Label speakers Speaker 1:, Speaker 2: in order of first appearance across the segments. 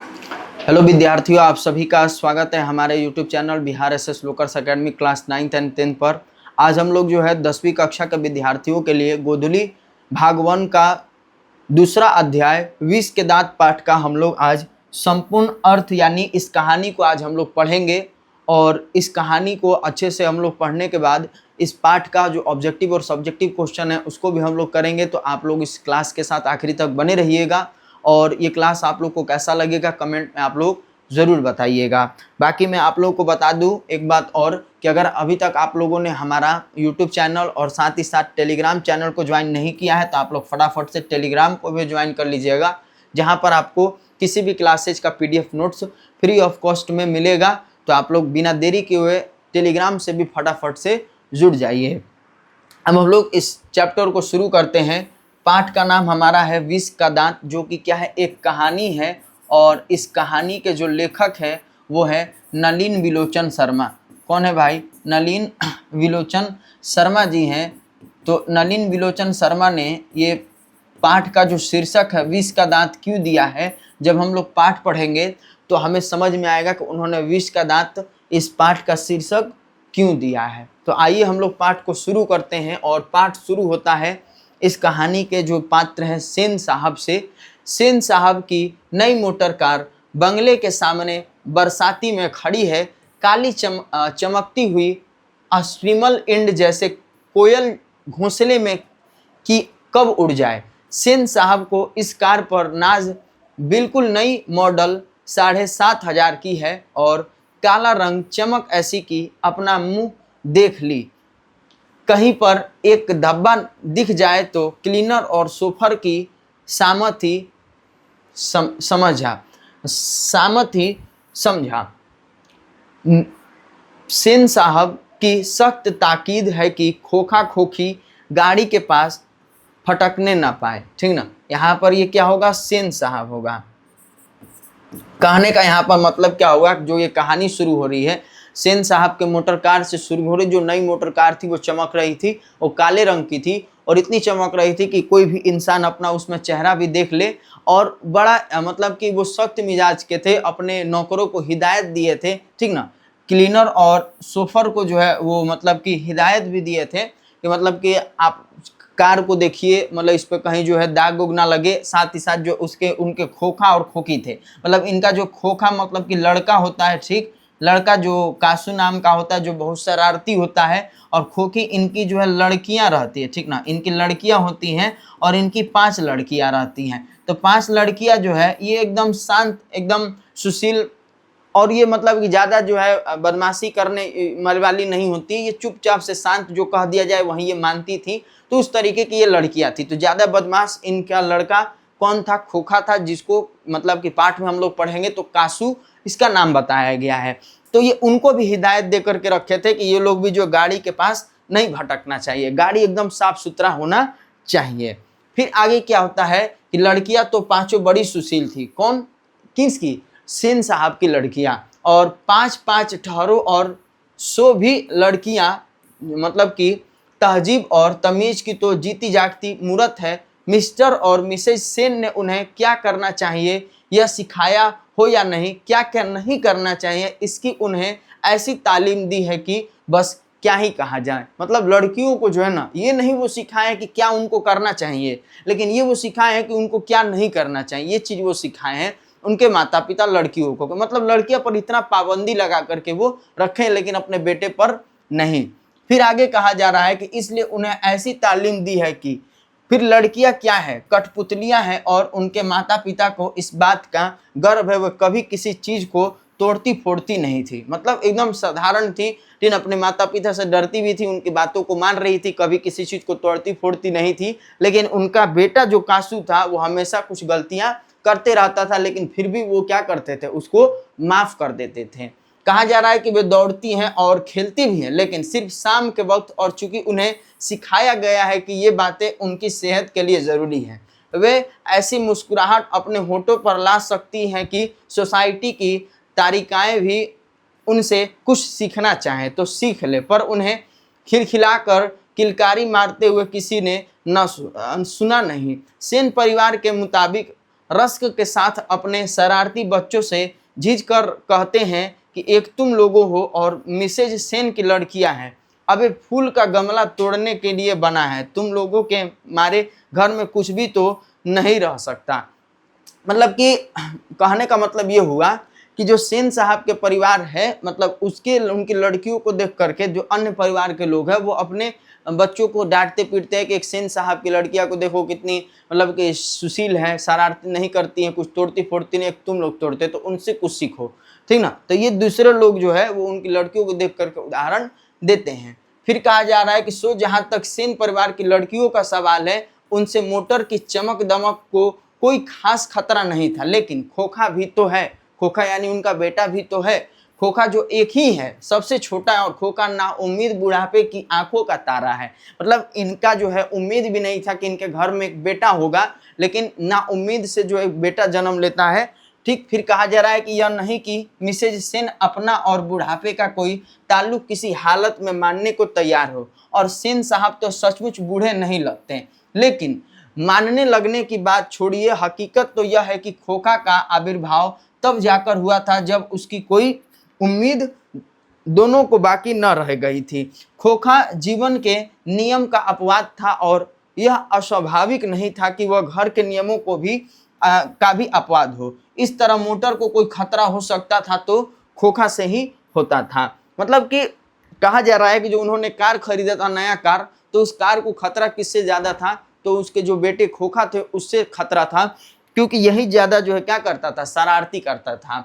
Speaker 1: Hello विद्यार्थियों, आप सभी का स्वागत है हमारे यूट्यूब चैनल बिहार एसएस लोकर्स academy class 9th and 10th पर। आज हम लोग जो है 10वीं कक्षा के विद्यार्थियों के लिए गोधुली भाग 1 का दूसरा अध्याय विष के दांत पाठ का हम लोग आज संपूर्ण अर्थ यानी इस कहानी को आज हम लोग पढ़ेंगे। और इस कहानी को अच्छे से हम लोग पढ़ने के बाद इस पाठ का जो ऑब्जेक्टिव और सब्जेक्टिव क्वेश्चन है उसको भी हम लोग करेंगे। तो आप लोग इस क्लास के साथ आखिरी तक बने रहिएगा और ये क्लास आप लोग को कैसा लगेगा कमेंट में आप लोग ज़रूर बताइएगा। बाकी मैं आप लोगों को बता दूं एक बात और कि अगर अभी तक आप लोगों ने हमारा यूट्यूब चैनल और साथ ही साथ टेलीग्राम चैनल को ज्वाइन नहीं किया है तो आप लोग फटाफट से टेलीग्राम को भी ज्वाइन कर लीजिएगा, जहां पर आपको किसी भी क्लासेज का PDF notes free of cost में मिलेगा। तो आप लोग बिना देरी किए हुए टेलीग्राम से भी फटाफट से जुड़ जाइए। अब हम लोग इस चैप्टर को शुरू करते हैं। पाठ का नाम हमारा है विष का दांत, जो कि क्या है, एक कहानी है। और इस कहानी के जो लेखक है वो है नलिन विलोचन शर्मा। कौन है भाई? नलिन विलोचन शर्मा जी हैं। तो नलिन विलोचन शर्मा ने ये पाठ का जो शीर्षक है विष का दांत क्यों दिया है, जब हम लोग पाठ पढ़ेंगे तो हमें समझ में आएगा कि उन्होंने विष का दांत इस पाठ का शीर्षक क्यों दिया है। तो आइए हम लोग पाठ को शुरू करते हैं। और पाठ शुरू होता है इस कहानी के जो पात्र हैं सेन साहब से। सेन साहब की नई मोटर कार बंगले के सामने बरसाती में खड़ी है। काली चमकती हुई अस्ट्रिमल इंड जैसे कोयल घोंसले में कि कब उड़ जाए। सेन साहब को इस कार पर नाज बिल्कुल नई मॉडल 7,500 की है और काला रंग चमक ऐसी कि अपना मुंह देख ली। कहीं पर एक धब्बा दिख जाए तो क्लीनर और सोफर की सामथी समझा। सेन साहब की सख्त ताकीद है कि खोखा खोखी गाड़ी के पास फटकने ना पाए। ठीक ना, यहाँ पर ये क्या होगा? सेन साहब होगा। कहने का यहाँ पर मतलब क्या होगा, जो ये कहानी शुरू हो रही है सेन साहब के मोटर कार से शुरू हो रही। जो नई मोटर कार थी वो चमक रही थी, वो काले रंग की थी और इतनी चमक रही थी कि कोई भी इंसान अपना उसमें चेहरा भी देख ले। और बड़ा मतलब कि वो सख्त मिजाज के थे, अपने नौकरों को हिदायत दिए थे। ठीक ना, क्लीनर और सोफर को जो है वो मतलब कि हिदायत भी दिए थे कि मतलब कि आप कार को देखिए, मतलब इस पर कहीं जो है दाग उग ना लगे। साथ ही साथ जो उनके खोखा और खोखी थे, मतलब इनका जो खोखा मतलब कि लड़का होता है, ठीक, लड़का जो कासू नाम का होता है जो बहुत शरारती होता है, और खोखी इनकी जो है लड़कियां रहती है। ठीक ना, इनकी लड़कियां होती हैं और इनकी 5 लड़कियां रहती हैं। तो 5 लड़कियां जो है ये एकदम शांत, एकदम सुशील, और ये मतलब कि ज़्यादा जो है बदमाशी करने वाली नहीं होती। ये चुपचाप से शांत, जो कह दिया जाए वहीं ये मानती थी। तो उस तरीके की ये लड़कियां थी। तो ज़्यादा बदमाश इनका लड़का कौन था? खोखा था, जिसको मतलब कि पाठ में हम लोग पढ़ेंगे तो कासू इसका नाम बताया गया है। तो ये उनको भी हिदायत दे करके रखे थे कि ये लोग भी जो गाड़ी के पास नहीं भटकना चाहिए, गाड़ी एकदम साफ सुथरा होना चाहिए। फिर आगे क्या होता है कि लड़कियां तो 5 बड़ी सुशील थी। कौन? किसकी? सेन साहब की लड़कियां। और 5-5 ठहरो और 100 भी लड़कियां, मतलब कि तहजीब और तमीज की तो जीती जागती मूरत है। मिस्टर और मिसेज सेन ने उन्हें क्या करना चाहिए यह सिखाया हो या नहीं, क्या क्या नहीं करना चाहिए इसकी उन्हें ऐसी तालीम दी है कि बस क्या ही कहा जाए। मतलब लड़कियों को जो है ना, ये नहीं वो सिखाए कि क्या उनको करना चाहिए, लेकिन ये वो सिखाए हैं कि उनको क्या नहीं करना चाहिए। ये चीज़ वो सिखाए हैं उनके माता पिता लड़कियों को। मतलब लड़कियों पर इतना पाबंदी लगा करके वो रखें, लेकिन अपने बेटे पर नहीं। फिर आगे कहा जा रहा है कि इसलिए उन्हें ऐसी तालीम दी है कि फिर लड़कियां क्या है? कठपुतलियां हैं और उनके माता पिता को इस बात का गर्व है, वह कभी किसी चीज को तोड़ती फोड़ती नहीं थी। मतलब एकदम साधारण थी, लेकिन अपने माता पिता से डरती भी थी, उनकी बातों को मान रही थी, कभी किसी चीज को तोड़ती फोड़ती नहीं थी। लेकिन उनका बेटा जो कासू था वो हमेशा कुछ गलतियां करते रहता था, लेकिन फिर भी वो क्या करते थे? उसको माफ कर देते थे। कहा जा रहा है कि वे दौड़ती हैं और खेलती भी हैं, लेकिन सिर्फ शाम के वक्त, और चूंकि उन्हें सिखाया गया है कि ये बातें उनकी सेहत के लिए ज़रूरी हैं। वे ऐसी मुस्कुराहट अपने होठों पर ला सकती हैं कि सोसाइटी की तारिकाएं भी उनसे कुछ सीखना चाहें तो सीख ले, पर उन्हें खिलखिलाकर किलकारी मारते हुए किसी ने न सुना नहीं। सेन परिवार के मुताबिक रश्क के साथ अपने शरारती बच्चों से झिझ कर कहते हैं कि एक तुम लोगों हो और मिसेज सेन की लड़कियां हैं। अब ये फूल का गमला तोड़ने के लिए बना है, तुम लोगों के मारे घर में कुछ भी तो नहीं रह सकता। मतलब कि कहने का मतलब ये हुआ कि जो सेन साहब के परिवार है, मतलब उसके उनकी लड़कियों को देख करके जो अन्य परिवार के लोग हैं वो अपने बच्चों को डांटते पीटते हैं कि एक सेन साहब की लड़कियां को देखो कितनी मतलब कि सुशील है, शरारती नहीं करती हैं, कुछ तोड़ती फोड़ती नहीं, एक तुम लोग तोड़ते, तो उनसे कुछ सीखो, ठीक ना। तो ये दूसरे लोग जो है वो उनकी लड़कियों को देख करके उदाहरण देते हैं। फिर कहा जा रहा है कि सो जहां तक सेन परिवार की लड़कियों का सवाल है, उनसे मोटर की चमक दमक को कोई खास खतरा नहीं था, लेकिन खोखा भी तो है, खोखा यानी उनका बेटा भी तो है, खोखा जो एक ही है, सबसे छोटा है, और खोखा नाउम्मीद बुढ़ापे की आंखों का तारा है। मतलब इनका जो है उम्मीद भी नहीं था कि इनके घर में एक बेटा होगा, लेकिन नाउम्मीद से जो एक बेटा जन्म लेता है। ठीक, फिर कहा जा रहा है कि यह नहीं कि मिसेज सेन अपना और बुढ़ापे का कोई ताल्लुक किसी हालत में मानने को तैयार हो, और सेन साहब तो सचमुच बूढ़े नहीं लगते, लेकिन मानने लगने की बात छोड़िए, हकीकत तो यह है कि खोखा का आविर्भाव तब जाकर हुआ था जब उसकी कोई उम्मीद दोनों को बाकी न रह गई थी। खोखा जीवन के नियम का अपवाद था, और यह अस्वाभाविक नहीं था कि वह घर के नियमों को भी का भी अपवाद हो। इस तरह मोटर को कोई खतरा हो सकता था तो खोखा से ही होता था। मतलब कि कहा जा रहा है कि जो उन्होंने कार खरीदा था, नया कार, तो उस कार को खतरा किससे ज्यादा था, तो उसके जो बेटे खोखा थे उससे खतरा था, क्योंकि यही ज्यादा जो है क्या करता था, शरारती करता था।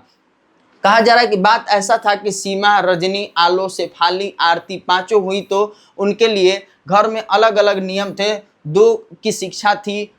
Speaker 1: कहा जा रहा है कि बात ऐसा था कि सीमा, रजनी, आलो, शेफाली, आरती पांचों हुई तो उनके लिए घर में अलग अलग नियम थे। दो की शिक्षा थी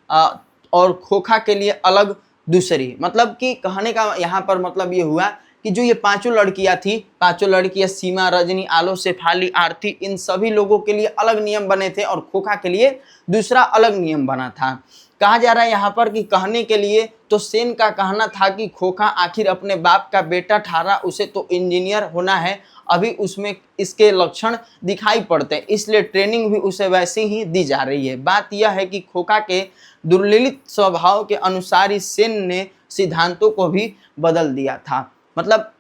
Speaker 1: और खोखा के लिए अलग दूसरी। मतलब कि कहने का यहाँ पर मतलब ये हुआ कि जो ये पांचों लड़कियां थी, पांचों लड़कियां सीमा, रजनी, आलो, शेफाली, आरती, इन सभी लोगों के लिए अलग नियम बने थे और खोखा के लिए दूसरा अलग नियम बना था। कहा जा रहा है यहाँ पर कि कहने के लिए तो सेन का कहना था कि खोखा आखिर अपने बाप का बेटा ठहरा, उसे तो इंजीनियर होना है, अभी उसमें इसके लक्षण दिखाई पड़ते हैं, इसलिए ट्रेनिंग भी उसे वैसे ही दी जा रही है। बात यह है कि खोखा के दुर्ललित स्वभाव के अनुसार ही सेन ने सिद्धांतों को भी बदल दिया था। मतलब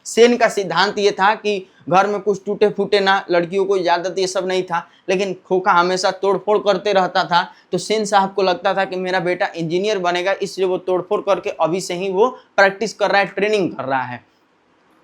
Speaker 1: सेन का सिद्धांत ये था कि घर में कुछ टूटे फूटे ना, लड़कियों को इजाजत, ये सब नहीं था, लेकिन खोखा हमेशा तोड़फोड़ करते रहता था। तो सेन साहब को लगता था कि मेरा बेटा इंजीनियर बनेगा, इसलिए वो तोड़फोड़ करके अभी से ही वो प्रैक्टिस कर रहा है, ट्रेनिंग कर रहा है।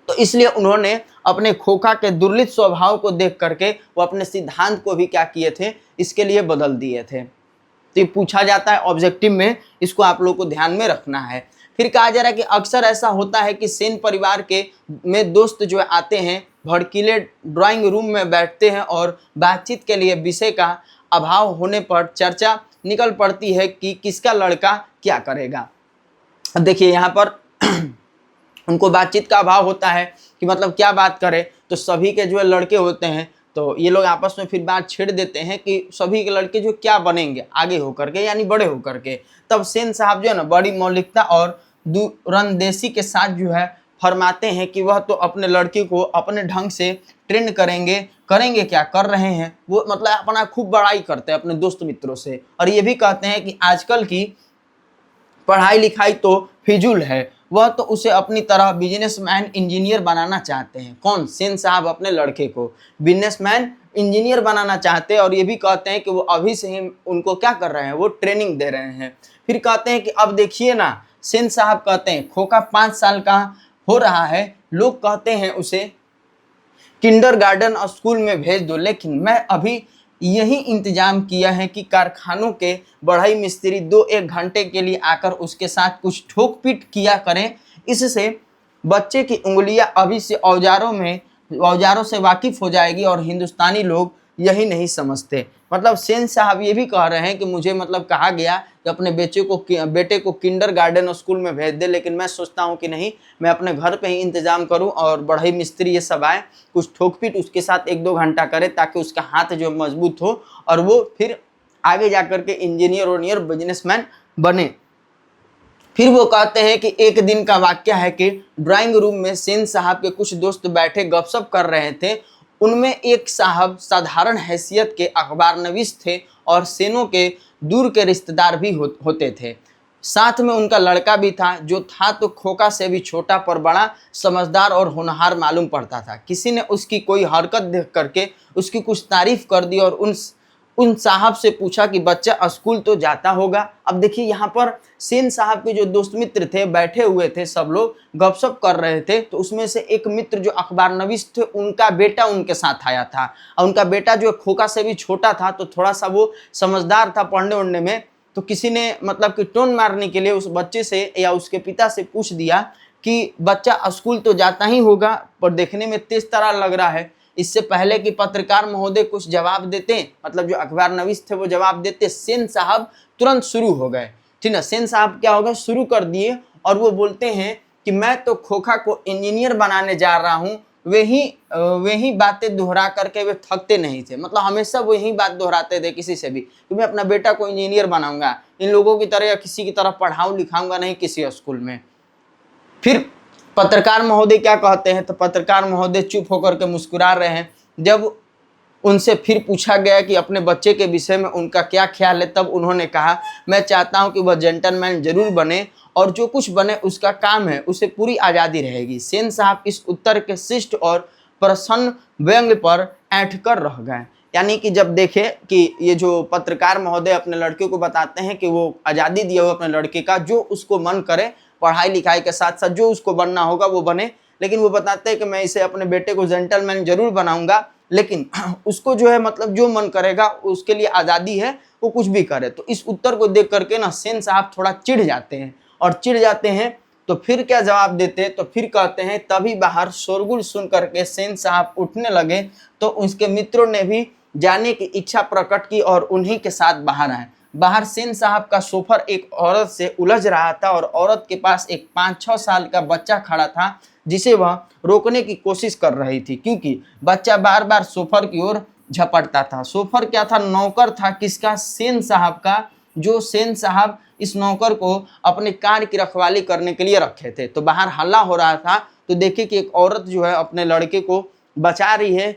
Speaker 1: तो इसलिए उन्होंने अपने खोखा के दुर्लित स्वभाव को देख करके वो अपने सिद्धांत को भी क्या किए थे, इसके लिए बदल दिए थे। तो ये पूछा जाता है ऑब्जेक्टिव में, इसको आप लोग को ध्यान में रखना है। फिर कहा जा रहा है कि अक्सर ऐसा होता है कि सेन परिवार के में दोस्त जो आते हैं, भड़कीले ड्राइंग रूम में बैठते हैं और बातचीत के लिए विषय का अभाव होने पर चर्चा निकल पड़ती है कि किसका लड़का क्या करेगा। अब देखिए यहाँ पर उनको बातचीत का अभाव होता है कि मतलब क्या बात करें, तो सभी के जो लड़के होते हैं तो ये लोग आपस में फिर बात छेड़ देते हैं कि सभी के लड़के जो क्या बनेंगे आगे होकर के, यानी बड़े होकर के। तब सेन साहब जो है ना बड़ी मौलिकता और दूरंदेशी के साथ जो है फरमाते हैं कि वह तो अपने लड़की को अपने ढंग से ट्रेंड करेंगे, करेंगे क्या कर रहे हैं वो, मतलब अपना खूब बड़ाई करते हैं अपने दोस्त मित्रों से, और ये भी कहते हैं कि आजकल की पढ़ाई लिखाई तो फिजूल है, वह तो उसे अपनी तरह बिजनेसमैन इंजीनियर बनाना चाहते हैं। कौन? सेन साहब अपने लड़के को बिजनेसमैन इंजीनियर बनाना चाहते हैं, और ये भी कहते हैं कि वो अभी से ही उनको क्या कर रहे हैं, वो ट्रेनिंग दे रहे हैं। फिर कहते हैं कि अब देखिए ना, सेन साहब कहते हैं खोखा 5 साल का हो रहा है, लोग कहते हैं उसे किंडरगार्टन और स्कूल में भेज दो, लेकिन मैं अभी यही इंतजाम किया है कि कारखानों के बढ़ई मिस्त्री 2-1 घंटे के लिए आकर उसके साथ कुछ ठोक पीट किया करें, इससे बच्चे की उंगलियां अभी से औजारों से वाकिफ हो जाएगी, और हिंदुस्तानी लोग यही नहीं समझते। मतलब सेन साहब ये भी कह रहे हैं कि मुझे मतलब कहा गया कि अपने बेटे को किंडरगार्टन और स्कूल में भेज दे, लेकिन मैं सोचता हूँ कि नहीं, मैं अपने घर पे ही इंतजाम करूँ और बढ़ई मिस्त्री ये सब आए, कुछ ठोक पीट उसके साथ 1-2 घंटा करे, ताकि उसका हाथ जो मजबूत हो और वो फिर आगे जाकर के इंजीनियर बिजनेसमैन बने। फिर वो कहते हैं कि एक दिन का वाक्य है कि ड्राइंग रूम में सेन साहब के कुछ दोस्त बैठे गपशप कर रहे थे। उनमें एक साहब साधारण हैसियत के अखबार नवीस थे और सेनों के दूर के रिश्तेदार भी होते थे। साथ में उनका लड़का भी था, जो था तो खोखा से भी छोटा पर बड़ा समझदार और होनहार मालूम पड़ता था। किसी ने उसकी कोई हरकत देख करके उसकी कुछ तारीफ कर दी और उन साहब से पूछा कि बच्चा स्कूल तो जाता होगा। अब देखिए यहाँ पर सेन साहब के जो दोस्त मित्र थे बैठे हुए थे, सब लोग गपशप कर रहे थे। तो उसमें से एक मित्र जो अखबार नवीस थे, उनका बेटा उनके साथ आया था और उनका बेटा जो खोखा से भी छोटा था, तो थोड़ा सा वो समझदार था पढ़ने उड़ने में। तो किसी ने मतलब कि टोन मारने के लिए उस बच्चे से या उसके पिता से पूछ दिया कि बच्चा स्कूल तो जाता ही होगा, पर देखने में तेज तरह लग रहा है। इससे पहले कि पत्रकार महोदय कुछ जवाब देते, मतलब जो अखबार नवीस थे वो जवाब देते, सेन साहब तुरंत शुरू हो गए। ठीक है, सेन साहब क्या हो गए, शुरू कर दिए और वो बोलते हैं कि मैं तो खोखा को इंजीनियर बनाने जा रहा हूँ। वही बातें दोहरा करके वे थकते नहीं थे, मतलब हमेशा वही बात दोहराते थे किसी से भी कि मैं अपना बेटा को इंजीनियर बनाऊंगा, इन लोगों की तरह या किसी की तरह पढ़ाऊं लिखाऊंगा नहीं किसी स्कूल में। फिर पत्रकार महोदय क्या कहते हैं, तो पत्रकार महोदय चुप होकर के मुस्कुरा रहे हैं। जब उनसे फिर पूछा गया कि अपने बच्चे के विषय में उनका क्या ख्याल है, तब उन्होंने कहा, मैं चाहता हूं कि वह जेंटलमैन जरूर बने और जो कुछ बने उसका काम है, उसे पूरी आज़ादी रहेगी। सेन साहब इस उत्तर के शिष्ट और प्रसन्न व्यंग्य पर ऐंठ कर रह गए। यानी कि जब देखे कि ये जो पत्रकार महोदय अपने लड़के को बताते हैं कि वो आज़ादी दिया हुआ अपने लड़के का, जो उसको मन करे पढ़ाई लिखाई के साथ साथ जो उसको बनना होगा वो बने, लेकिन वो बताते हैं कि मैं इसे अपने बेटे को जेंटलमैन जरूर बनाऊंगा, लेकिन उसको जो है मतलब जो मन करेगा उसके लिए आज़ादी है, वो कुछ भी करे। तो इस उत्तर को देख करके ना सेन साहब थोड़ा चिढ़ जाते हैं, और चिढ़ जाते हैं तो फिर क्या जवाब देते हैं, तो फिर कहते हैं, तभी बाहर शोरगुल सुन करके सेन साहब उठने लगे तो उसके मित्रों ने भी जाने की इच्छा प्रकट की और उन्हीं के साथ बाहर आए। बाहर सेन साहब का शोफर एक औरत से उलझ रहा था और औरत के पास एक 5-6 साल का बच्चा खड़ा था, जिसे वह रोकने की कोशिश कर रही थी, क्योंकि बच्चा बार बार शोफर की ओर झपटता था। शोफर क्या था, नौकर था किसका, सेन साहब का, जो सेन साहब इस नौकर को अपने कार की रखवाली करने के लिए रखे थे। तो बाहर हल्ला हो रहा था, तो देखिए कि एक औरत जो है अपने लड़के को बचा रही है,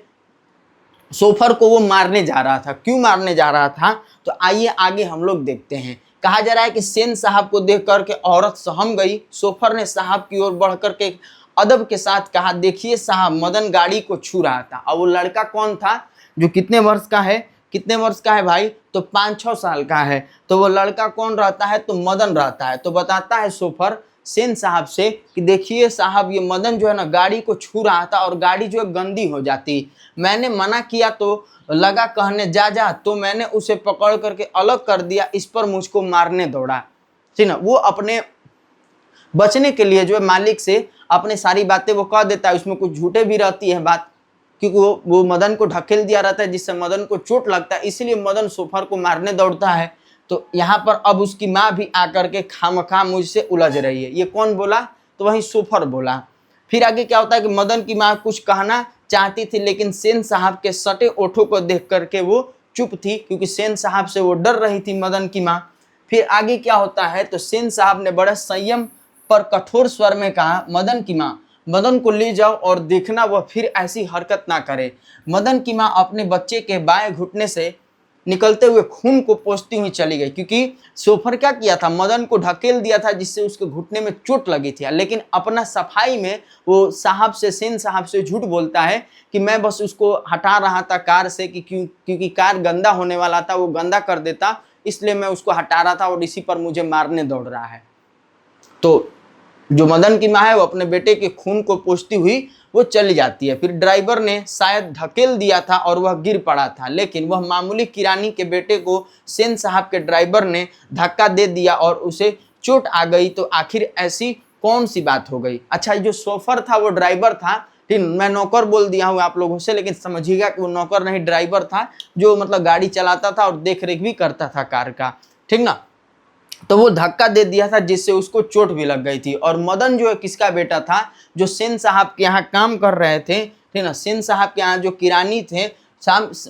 Speaker 1: शोफर को वो मारने जा रहा था। क्यों मारने जा रहा था, तो आइए आगे हम लोग देखते हैं। कहा जा रहा है कि सेन साहब को देख करके औरत सहम गई। शोफर ने साहब की ओर बढ़ करके अदब के साथ कहा, देखिए साहब, मदन गाड़ी को छू रहा था। और वो लड़का कौन था, जो कितने वर्ष का है, कितने वर्ष का है भाई, तो 5-6 साल का है। तो वो लड़का कौन रहता है, तो मदन रहता है। तो बताता है शोफर सेन साहब से कि देखिए साहब, ये मदन जो है ना गाड़ी को छू रहा था और गाड़ी जो है गंदी हो जाती। मैंने मना किया तो लगा कहने जा जा, तो मैंने उसे पकड़ करके अलग कर दिया, इस पर मुझको मारने दौड़ा। ठीक ना, वो अपने बचने के लिए जो है मालिक से अपने सारी बातें वो कह देता है, उसमें कुछ झूठे भी रहती है बात, क्योंकि वो मदन को ढकेल दिया रहता है जिससे मदन को चोट लगता है, इसलिए मदन शोफर को मारने दौड़ता है। तो यहाँ पर अब उसकी माँ भी आकर के खामखा मुझसे उलझ रही है। ये कौन बोला, तो वही शोफर बोला। फिर आगे क्या होता है कि मदन की माँ कुछ कहना चाहती थी, लेकिन सेन साहब के सटे ओठों को देख करके वो चुप थी, क्योंकि सेन साहब से वो डर रही थी मदन की माँ। फिर आगे क्या होता है, तो सेन साहब ने बड़े संयम पर कठोर स्वर में कहा, मदन की माँ, मदन को ले जाओ और देखना वह फिर ऐसी हरकत ना करे। मदन की माँ अपने बच्चे के बाएं घुटने से निकलते हुए खून को पोंछती हुई चली गई, क्योंकि शोफर क्या किया था, मदन को ढकेल दिया था जिससे उसके घुटने में चोट लगी थी। लेकिन अपना सफाई में वो साहब से, सेन साहब से झूठ बोलता है कि मैं बस उसको हटा रहा था कार से, कि क्योंकि कार गंदा होने वाला था, वो गंदा कर देता, इसलिए मैं उसको हटा रहा था और इसी पर मुझे मारने दौड़ रहा है। तो जो मदन की माँ है वो अपने बेटे के खून को पोंछती हुई वो चली जाती है। फिर ड्राइवर ने शायद ढकेल दिया था और वह गिर पड़ा था, लेकिन वह मामूली किरानी के बेटे को सेन साहब के ड्राइवर ने धक्का दे दिया और उसे चोट आ गई। तो आखिर ऐसी कौन सी बात हो गई। अच्छा, जो शोफर था वो ड्राइवर था, ठीक, मैं नौकर बोल दिया हूँ आप लोगों से, लेकिन समझिएगा कि वो नौकर नहीं, ड्राइवर था, जो मतलब गाड़ी चलाता था और देख रेख भी करता था कार का, ठीक ना। तो वो धक्का दे दिया था जिससे उसको चोट भी लग गई थी। और मदन जो है किसका बेटा था, जो सेन साहब के यहाँ काम कर रहे थे, ठीक ना, सेन साहब के यहाँ जो किरानी थे,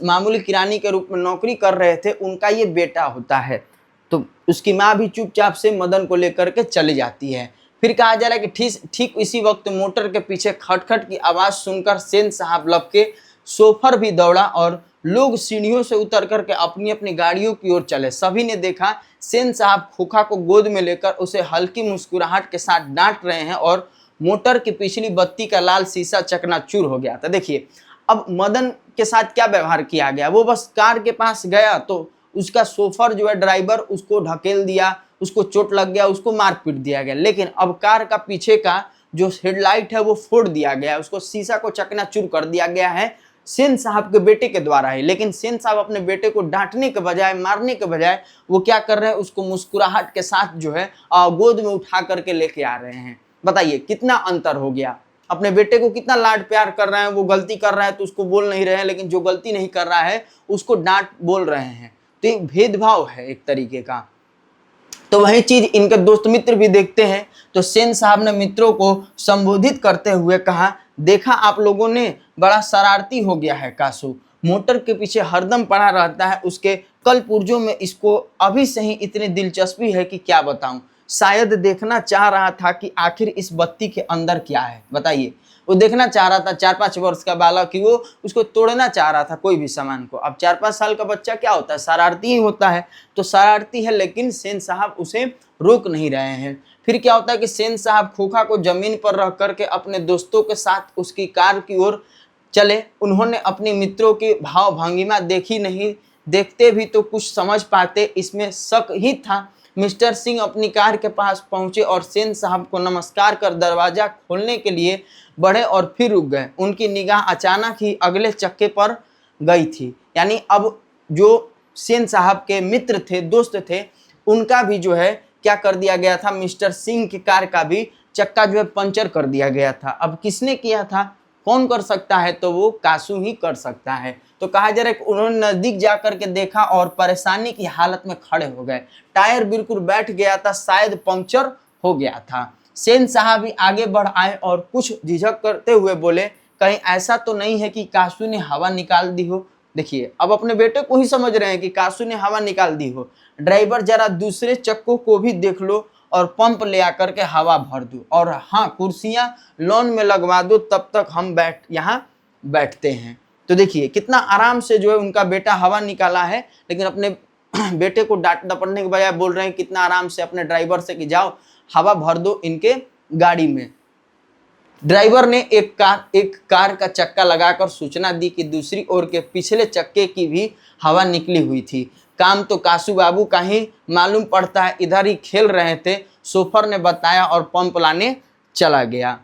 Speaker 1: मामूली किरानी के रूप में नौकरी कर रहे थे, उनका ये बेटा होता है। तो उसकी माँ भी चुपचाप से मदन को लेकर के चली जाती है। फिर कहा जा रहा है कि ठीक इसी वक्त मोटर के पीछे खटखट की आवाज़ सुनकर सेन साहब लपके, शोफर भी दौड़ा और लोग सीढ़ियों से उतर करके अपनी अपनी गाड़ियों की ओर चले। सभी ने देखा सेन साहब खोखा को गोद में लेकर उसे हल्की मुस्कुराहट के साथ डांट रहे हैं और मोटर की पिछली बत्ती का लाल शीशा चकनाचूर हो गया था। देखिए अब मदन के साथ क्या व्यवहार किया गया, वो बस कार के पास गया तो उसका शोफर जो है ड्राइवर उसको ढकेल दिया, उसको चोट लग गया, उसको मार पीट दिया गया। लेकिन अब कार का पीछे का जो हेडलाइट है वो फोड़ दिया गया, उसको शीशा को चकनाचूर कर दिया गया है सेन साहब के बेटे के द्वारा है। लेकिन सेन साहब अपने बेटे को डांटने के बजाय, मारने के बजाय वो क्या कर रहे हैं, उसको मुस्कुराहट के साथ जो है गोद में उठा करके लेके आ रहे हैं। बताइए कितना अंतर हो गया, अपने बेटे को कितना लाड प्यार कर रहे हैं। वो गलती कर रहा है तो उसको बोल नहीं रहे हैं, लेकिन जो गलती नहीं कर रहा है उसको डांट बोल रहे हैं। तो एक भेदभाव है एक तरीके का। तो वही चीज इनके दोस्त मित्र भी देखते हैं। तो सेन साहब ने मित्रों को संबोधित करते हुए कहा, देखा आप लोगों ने, बड़ा शरारती हो गया है कासू, मोटर के पीछे हरदम पड़ा रहता है, उसके कल पुर्जों में इसको अभी से ही इतनी दिलचस्पी है कि क्या बताऊं। शायद देखना चाह रहा था कि आखिर इस बत्ती के अंदर क्या है। बताइए वो देखना चाह रहा था, 4-5 वर्ष का बालक कि वो उसको तोड़ना चाह रहा था कोई भी सामान को। अब 4-5 साल का बच्चा क्या होता है, शरारती ही होता है। तो शरारती है, लेकिन सेन साहब उसे रोक नहीं रहे हैं। फिर क्या होता है कि सेन साहब खोखा को जमीन पर रख करके अपने दोस्तों के साथ उसकी कार की ओर चले। उन्होंने अपने मित्रों की भाव भंगिमा देखी नहीं, देखते भी तो कुछ समझ पाते, इसमें शक ही था। मिस्टर सिंह अपनी कार के पास पहुंचे और सेन साहब को नमस्कार कर दरवाजा खोलने के लिए बढ़े और फिर रुक गए। उनकी निगाह अचानक ही अगले चक्के पर गई थी। यानी अब जो सेन साहब के मित्र थे, दोस्त थे, उनका भी जो है क्या कर दिया गया था, मिस्टर सिंह की कार का भी चक्का जो है पंचर कर दिया गया था। अब किसने किया था, कौन कर सकता है, तो वो कासू ही कर सकता है। तो कहा जा रहा है कि उन्होंने नजदीक जाकर के देखा और परेशानी की हालत में खड़े हो गए। टायर बिल्कुल बैठ गया था, शायद पंक्चर हो गया था। सेन साहब भी आगे बढ़ आए और कुछ झिझक करते हुए बोले, कहीं ऐसा तो नहीं है कि कासू ने हवा निकाल दी हो। देखिए अब अपने बेटे को ही समझ रहे हैं कि कासू ने हवा निकाल दी हो। ड्राइवर जरा दूसरे चक्कों को भी देख लो और पंप ले आकर के हवा भर दो, और हाँ कुर्सियां लॉन में लगवा दो, तब तक हम यहाँ बैठते हैं। तो देखिए कितना आराम से जो है उनका बेटा हवा निकाला है, लेकिन अपने बेटे को डांट डपटने के बजाय बोल रहे हैं कितना आराम से अपने ड्राइवर से कि जाओ हवा भर दो इनके गाड़ी में। ड्राइवर ने एक कार का चक्का लगाकर सूचना दी कि दूसरी ओर के पिछले चक्के की भी हवा निकली हुई थी। काम तो कासू बाबू का ही मालूम पड़ता है, इधर ही खेल रहे थे, शोफर ने बताया और पंप लाने चला गया।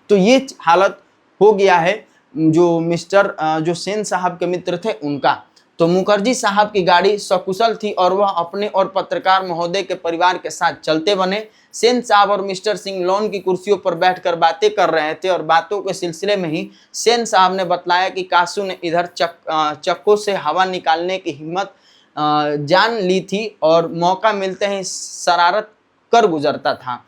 Speaker 1: तो ये हालत हो गया है जो सेन साहब के मित्र थे उनका। तो मुखर्जी साहब की गाड़ी सकुशल थी और वह अपने और पत्रकार महोदय के परिवार के साथ चलते बने। सेन साहब और मिस्टर सिंह लॉन की कुर्सियों पर बैठकर बातें कर रहे थे और बातों के सिलसिले में ही सेन साहब ने बतलाया कि कासू ने इधर चक्कों से हवा निकालने की हिम्मत जान ली थी और मौका मिलते ही शरारत कर गुजरता था।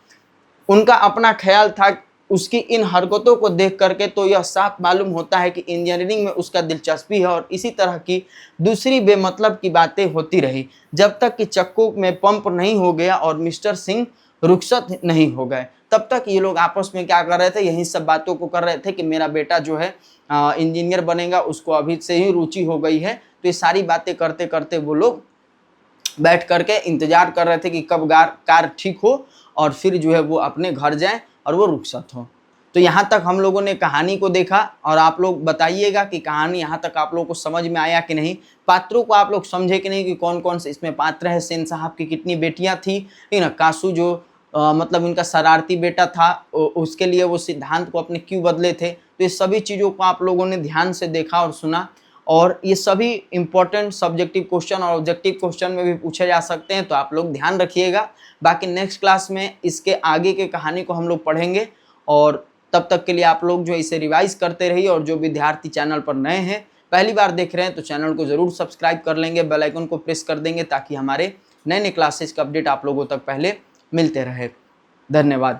Speaker 1: उनका अपना ख्याल था। उसकी इन हरकतों को देख करके तो यह साफ मालूम होता है कि इंजीनियरिंग में उसका दिलचस्पी है, और इसी तरह की दूसरी बेमतलब की बातें होती रही जब तक कि चक्कों में पंप नहीं हो गया और मिस्टर सिंह रुखसत नहीं हो गए। तब तक ये लोग आपस में क्या कर रहे थे, यही सब बातों को कर रहे थे कि मेरा बेटा जो है इंजीनियर बनेगा, उसको अभी से ही रुचि हो गई है। तो ये सारी बातें करते करते वो लोग बैठ करके इंतजार कर रहे थे कि कब कार ठीक हो और फिर जो है वो अपने घर जाएं और वो रुखसत हो। तो यहाँ तक हम लोगों ने कहानी को देखा, और आप लोग बताइएगा कि कहानी यहाँ तक आप लोगों को समझ में आया कि नहीं, पात्रों को आप लोग समझे कि नहीं कि कौन कौन से इसमें पात्र है। सेन साहब की कितनी बेटियां थी, ना कासू जो मतलब इनका शरारती बेटा था, उसके लिए वो सिद्धांत को अपने क्यों बदले थे। तो ये सभी चीज़ों को आप लोगों ने ध्यान से देखा और सुना, और ये सभी इंपॉर्टेंट सब्जेक्टिव क्वेश्चन और ऑब्जेक्टिव क्वेश्चन में भी पूछे जा सकते हैं। तो आप लोग ध्यान रखिएगा। बाकी नेक्स्ट क्लास में इसके आगे के कहानी को हम लोग पढ़ेंगे, और तब तक के लिए आप लोग जो इसे रिवाइज करते रहिए। और जो विद्यार्थी चैनल पर नए हैं, पहली बार देख रहे हैं, तो चैनल को ज़रूर सब्सक्राइब कर लेंगे, बेल आइकन को प्रेस कर देंगे, ताकि हमारे नए नए क्लासेस का अपडेट आप लोगों तक पहले मिलते रहे। धन्यवाद।